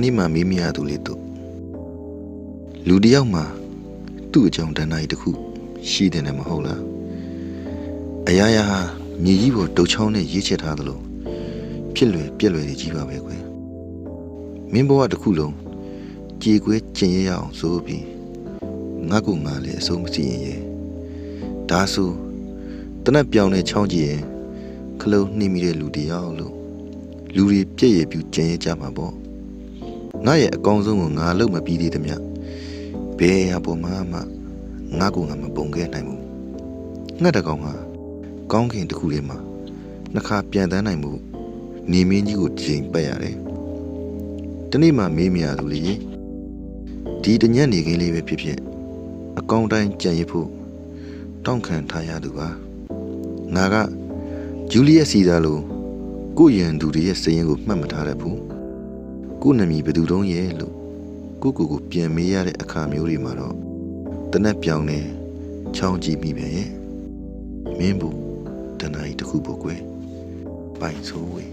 နေ့မှမေးမရသူလေးတို့လူတယောက်မှာသူ့အကြောင်းတဏှာကြီးတစ်ခုရှိတယ်နဲ့မဟုတ်လားအရာရာဟာမြေကြီးပေါ်တုတ်ချောင်းနဲ့ရေးချထားသလိုဖြစ်လွယ်ပြက်လွယ်ကြီးပါပဲကွယ်မင်းဘဝတစ်ခုလုံးကြေကွဲကျင်ရရအောင်ဆိုပြီးငါ့ကိုငါလည်းအဆုံးမစီရင်ရဲ့ဒါဆိုတနက်ပြောင်နဲ့ချောင်းကြည့်ရင်ခလုံးနှိမ့်မိတဲ့လူတယောက်လို့လူတွေပြည့်ရပြူကျင်ရကြမှာပေါ့ငါရဲ့အကောင်းဆုံးကိုငါလုပ်မပြီးသေးသမျှဘယ်ဟာပေါ်မှာမှငါ့ကိုငါမပုံခဲ့နိုင်ဘူးငါတကောင်ဟာကောင်းခင်တစ်ခုလေးမှာနှစ်ခါပြန်တန်းနိုင်မှုနေမင်းကြီးကိုချိန်ပတ်ရတယ်တနေ့မှမေးမရသူလေဒီတညက်နေခင်းလေးပဲဖြစ်ဖြစ်အကောင်းတိုင်းကြံရဖို့တောင်းခံထားရသူပါငါကဂျူလီယက်စီဇာလိုကိုရန်သူတွေရဲ့စရင်ကိုမှတ်မထားရဘူးကိုနာမည်ဘယ်သူတုံးရဲ့လို့ကိုပြန်မေးရတဲ့အခါမျိုးတွေမှာတော့တနက်ပြောင်နေချောင်းကြည့်မိပဲရဲ့မင်းဘူးတနားကြီးတစ်ခုပေါ့ကွယ်ပိုင်ဆိုးဝေး